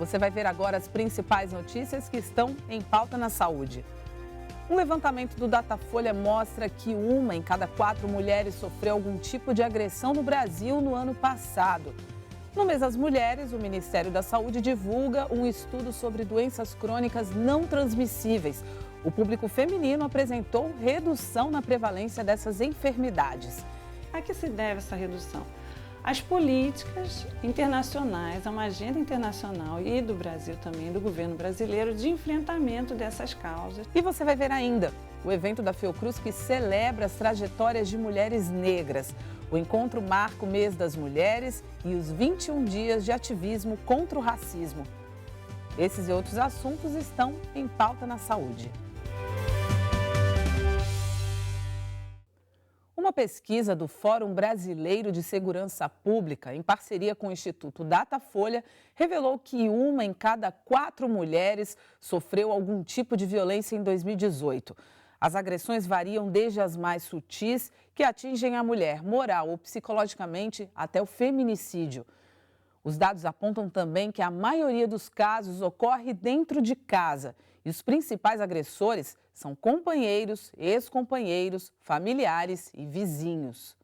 Você vai ver agora as principais notícias que estão em pauta na saúde. Um levantamento do Datafolha mostra que 1 em cada 4 mulheres sofreu algum tipo de agressão no Brasil no ano passado. No mês das mulheres, o Ministério da Saúde divulga um estudo sobre doenças crônicas não transmissíveis. O público feminino apresentou redução na prevalência dessas enfermidades. A que se deve essa redução? As políticas internacionais, uma agenda internacional e do Brasil também, do governo brasileiro, de enfrentamento dessas causas. E você vai ver ainda o evento da Fiocruz que celebra as trajetórias de mulheres negras. O encontro marca o mês das mulheres e os 21 dias de ativismo contra o racismo. Esses e outros assuntos estão em pauta na saúde. Uma pesquisa do Fórum Brasileiro de Segurança Pública, em parceria com o Instituto Datafolha, revelou que 1 em cada 4 mulheres sofreu algum tipo de violência em 2018. As agressões variam desde as mais sutis, que atingem a mulher moral ou psicologicamente, até o feminicídio. Os dados apontam também que a maioria dos casos ocorre dentro de casa e os principais agressores são companheiros, ex-companheiros, familiares e vizinhos.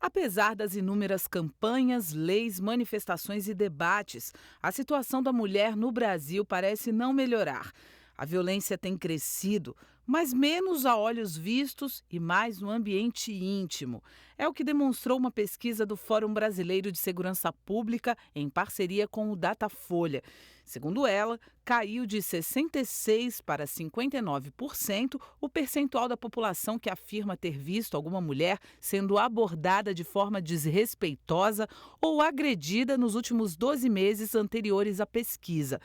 Apesar das inúmeras campanhas, leis, manifestações e debates, a situação da mulher no Brasil parece não melhorar. A violência tem crescido, mas menos a olhos vistos e mais no ambiente íntimo. É o que demonstrou uma pesquisa do Fórum Brasileiro de Segurança Pública em parceria com o Datafolha. Segundo ela, caiu de 66% para 59% o percentual da população que afirma ter visto alguma mulher sendo abordada de forma desrespeitosa ou agredida nos últimos 12 meses anteriores à pesquisa.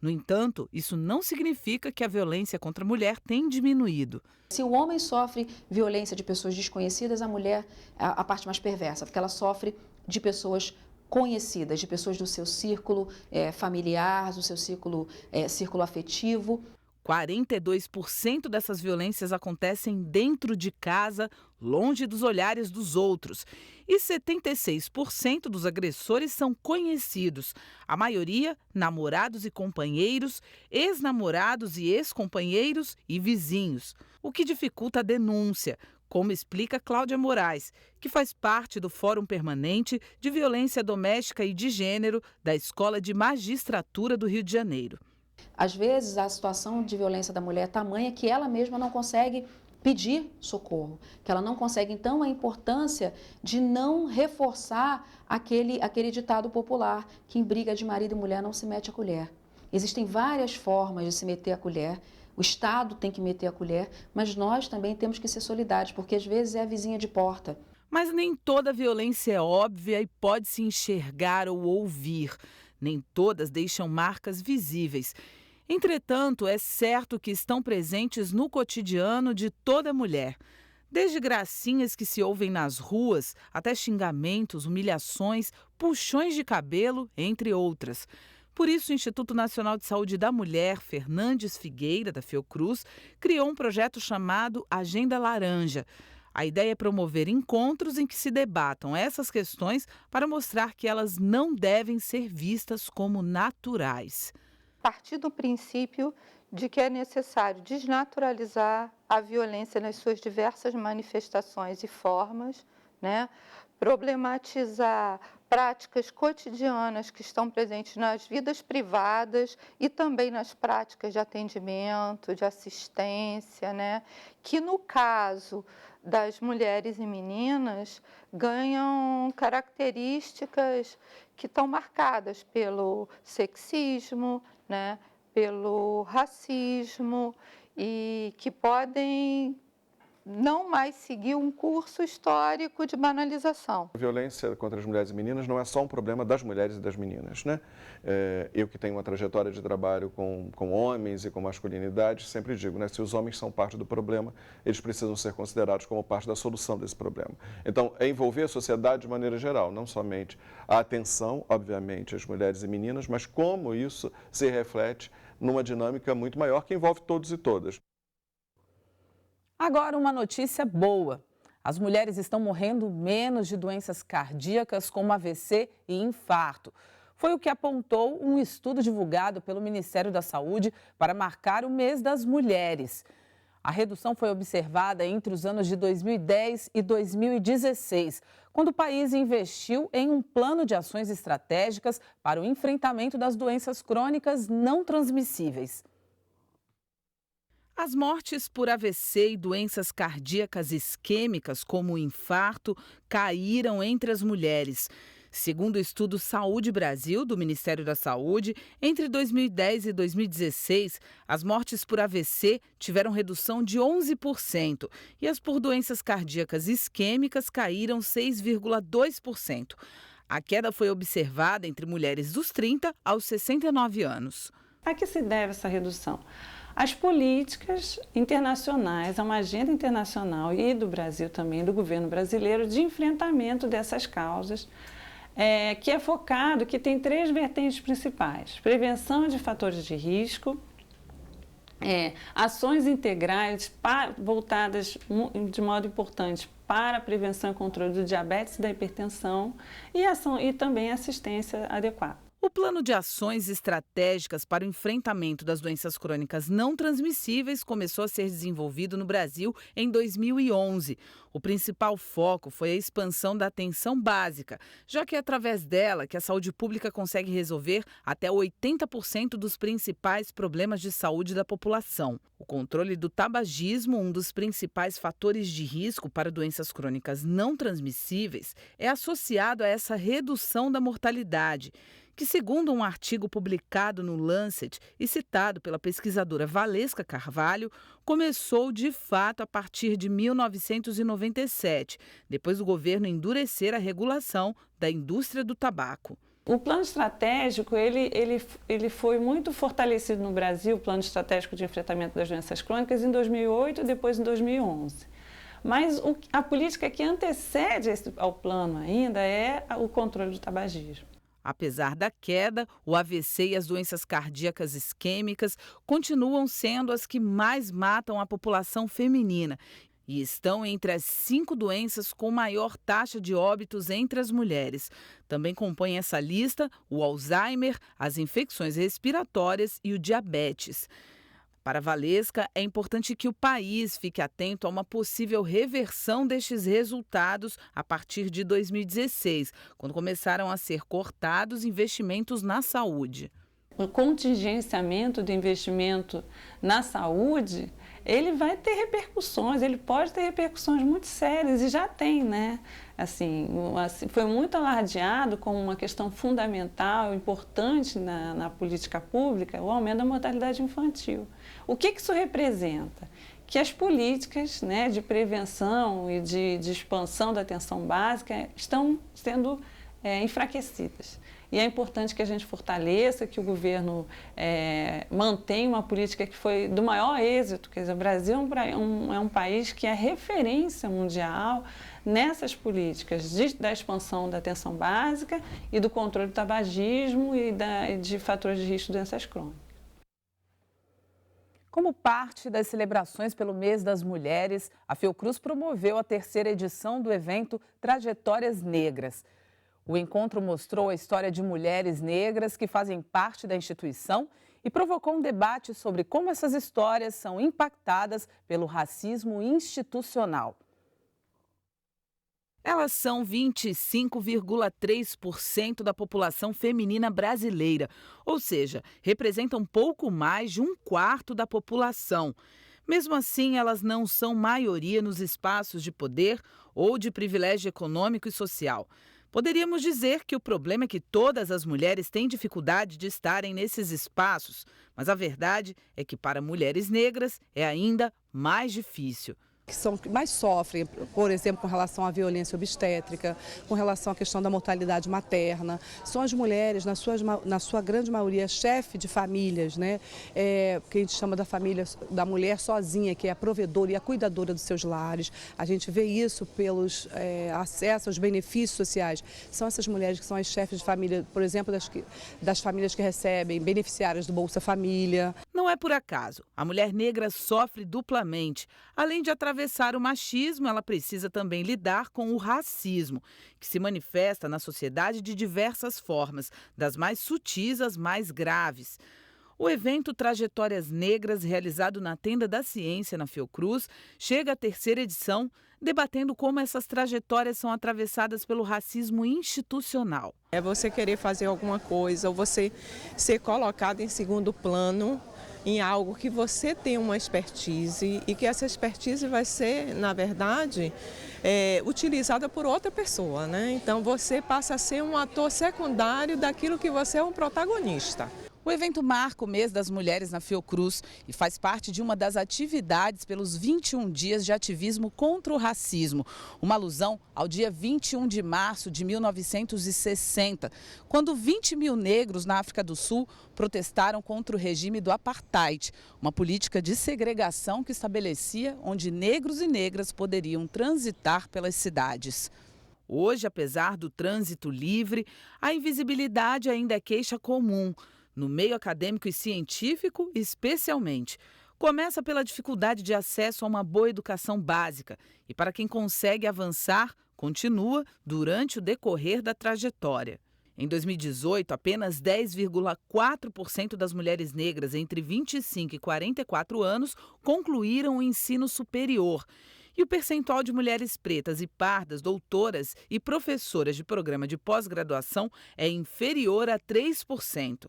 No entanto, isso não significa que a violência contra a mulher tem diminuído. Se o homem sofre violência de pessoas desconhecidas, a mulher é a parte mais perversa, porque ela sofre de pessoas conhecidas, de pessoas do seu círculo familiar, do seu círculo afetivo. 42% dessas violências acontecem dentro de casa, longe dos olhares dos outros. E 76% dos agressores são conhecidos. A maioria, namorados e companheiros, ex-namorados e ex-companheiros e vizinhos. O que dificulta a denúncia, como explica Cláudia Moraes, que faz parte do Fórum Permanente de Violência Doméstica e de Gênero da Escola de Magistratura do Rio de Janeiro. Às vezes, a situação de violência da mulher é tamanha que ela mesma não consegue pedir socorro, que ela não consegue, então, a importância de não reforçar aquele ditado popular, que em briga de marido e mulher não se mete a colher. Existem várias formas de se meter a colher, o Estado tem que meter a colher, mas nós também temos que ser solidários, porque às vezes é a vizinha de porta. Mas nem toda violência é óbvia e pode se enxergar ou ouvir. Nem todas deixam marcas visíveis. Entretanto, é certo que estão presentes no cotidiano de toda mulher. Desde gracinhas que se ouvem nas ruas, até xingamentos, humilhações, puxões de cabelo, entre outras. Por isso, o Instituto Nacional de Saúde da Mulher, Fernandes Figueira, da Fiocruz, criou um projeto chamado Agenda Laranja. A ideia é promover encontros em que se debatam essas questões para mostrar que elas não devem ser vistas como naturais. Partir do princípio de que é necessário desnaturalizar a violência nas suas diversas manifestações e formas, né? Problematizar práticas cotidianas que estão presentes nas vidas privadas e também nas práticas de atendimento, de assistência, né? Que no caso das mulheres e meninas ganham características que estão marcadas pelo sexismo, né, pelo racismo e que podem não mais seguir um curso histórico de banalização. A violência contra as mulheres e meninas não é só um problema das mulheres e das meninas, né? Eu que tenho uma trajetória de trabalho com homens e com masculinidade, sempre digo, né? Se os homens são parte do problema, eles precisam ser considerados como parte da solução desse problema. Então, é envolver a sociedade de maneira geral, não somente a atenção, obviamente, às mulheres e meninas, mas como isso se reflete numa dinâmica muito maior que envolve todos e todas. Agora, uma notícia boa. As mulheres estão morrendo menos de doenças cardíacas como AVC e infarto. Foi o que apontou um estudo divulgado pelo Ministério da Saúde para marcar o mês das mulheres. A redução foi observada entre os anos de 2010 e 2016, quando o país investiu em um plano de ações estratégicas para o enfrentamento das doenças crônicas não transmissíveis. As mortes por AVC e doenças cardíacas isquêmicas, como o infarto, caíram entre as mulheres. Segundo o estudo Saúde Brasil, do Ministério da Saúde, entre 2010 e 2016, as mortes por AVC tiveram redução de 11% e as por doenças cardíacas isquêmicas caíram 6,2%. A queda foi observada entre mulheres dos 30 aos 69 anos. A que se deve essa redução? As políticas internacionais, uma agenda internacional e do Brasil também, do governo brasileiro, de enfrentamento dessas causas, que é focado, que tem 3 vertentes principais: prevenção de fatores de risco, ações integrais voltadas de modo importante para a prevenção e controle do diabetes e da hipertensão e também assistência adequada. O Plano de Ações Estratégicas para o Enfrentamento das Doenças Crônicas Não Transmissíveis começou a ser desenvolvido no Brasil em 2011. O principal foco foi a expansão da atenção básica, já que é através dela que a saúde pública consegue resolver até 80% dos principais problemas de saúde da população. O controle do tabagismo, um dos principais fatores de risco para doenças crônicas não transmissíveis, é associado a essa redução da mortalidade, que, segundo um artigo publicado no Lancet e citado pela pesquisadora Valesca Carvalho, começou de fato a partir de 1997, depois do governo endurecer a regulação da indústria do tabaco. O plano estratégico, ele foi muito fortalecido no Brasil, o plano estratégico de enfrentamento das doenças crônicas, em 2008 e depois em 2011. Mas a política que antecede ao plano ainda é o controle do tabagismo. Apesar da queda, o AVC e as doenças cardíacas isquêmicas continuam sendo as que mais matam a população feminina e estão entre as 5 doenças com maior taxa de óbitos entre as mulheres. Também compõem essa lista o Alzheimer, as infecções respiratórias e o diabetes. Para Valesca, é importante que o país fique atento a uma possível reversão destes resultados a partir de 2016, quando começaram a ser cortados investimentos na saúde. O contingenciamento do investimento na saúde, ele vai ter repercussões, ele pode ter repercussões muito sérias e já tem, né? Assim, foi muito alardeado como uma questão fundamental, importante na política pública, o aumento da mortalidade infantil. O que isso representa? Que as políticas, né, de prevenção e de expansão da atenção básica estão sendo enfraquecidas. E é importante que a gente fortaleça, que o governo mantenha uma política que foi do maior êxito. Quer dizer, o Brasil é um país que é referência mundial nessas políticas da expansão da atenção básica e do controle do tabagismo e de fatores de risco de doenças crônicas. Como parte das celebrações pelo Mês das Mulheres, a Fiocruz promoveu a 3ª edição do evento Trajetórias Negras. O encontro mostrou a história de mulheres negras que fazem parte da instituição e provocou um debate sobre como essas histórias são impactadas pelo racismo institucional. Elas são 25,3% da população feminina brasileira, ou seja, representam pouco mais de 1/4 da população. Mesmo assim, elas não são maioria nos espaços de poder ou de privilégio econômico e social. Poderíamos dizer que o problema é que todas as mulheres têm dificuldade de estarem nesses espaços, mas a verdade é que para mulheres negras é ainda mais difícil. Que são que mais sofrem, por exemplo, com relação à violência obstétrica, com relação à questão da mortalidade materna. São as mulheres, na sua grande maioria, chefe de famílias, né? Que a gente chama da família, da mulher sozinha, que é a provedora e a cuidadora dos seus lares. A gente vê isso pelos acessos aos benefícios sociais. São essas mulheres que são as chefes de família, por exemplo, das famílias que recebem beneficiárias do Bolsa Família. Não Não é por acaso. A mulher negra sofre duplamente. Além de atravessar o machismo, ela precisa também lidar com o racismo, que se manifesta na sociedade de diversas formas, das mais sutis às mais graves. O evento Trajetórias Negras, realizado na Tenda da Ciência, na Fiocruz, chega à 3ª edição, debatendo como essas trajetórias são atravessadas pelo racismo institucional. É você querer fazer alguma coisa ou você ser colocado em segundo plano em algo que você tem uma expertise e que essa expertise vai ser, na verdade, utilizada por outra pessoa, né? Então você passa a ser um ator secundário daquilo que você é um protagonista. O evento marca o mês das mulheres na Fiocruz e faz parte de uma das atividades pelos 21 dias de ativismo contra o racismo. Uma alusão ao dia 21 de março de 1960, quando 20 mil negros na África do Sul protestaram contra o regime do apartheid, uma política de segregação que estabelecia onde negros e negras poderiam transitar pelas cidades. Hoje, apesar do trânsito livre, a invisibilidade ainda é queixa comum. No meio acadêmico e científico, especialmente. Começa pela dificuldade de acesso a uma boa educação básica e, para quem consegue avançar, continua durante o decorrer da trajetória. Em 2018, apenas 10,4% das mulheres negras entre 25 e 44 anos concluíram o ensino superior. E o percentual de mulheres pretas e pardas, doutoras e professoras de programa de pós-graduação é inferior a 3%.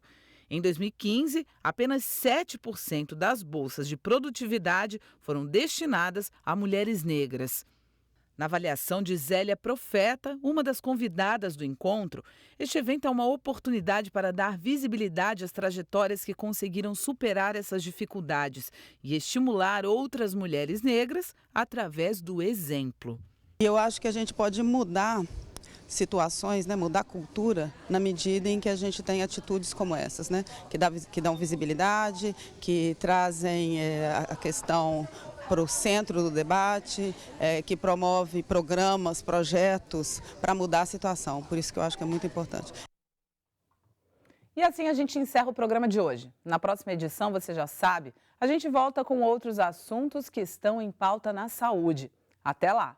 Em 2015, apenas 7% das bolsas de produtividade foram destinadas a mulheres negras. Na avaliação de Zélia Profeta, uma das convidadas do encontro, este evento é uma oportunidade para dar visibilidade às trajetórias que conseguiram superar essas dificuldades e estimular outras mulheres negras através do exemplo. Eu acho que a gente pode mudar situações, né, mudar a cultura na medida em que a gente tem atitudes como essas, né, que dão visibilidade, que trazem a questão para o centro do debate, que promove programas, projetos para mudar a situação. Por isso que eu acho que é muito importante. E assim a gente encerra o programa de hoje. Na próxima edição, você já sabe, a gente volta com outros assuntos que estão em pauta na saúde. Até lá!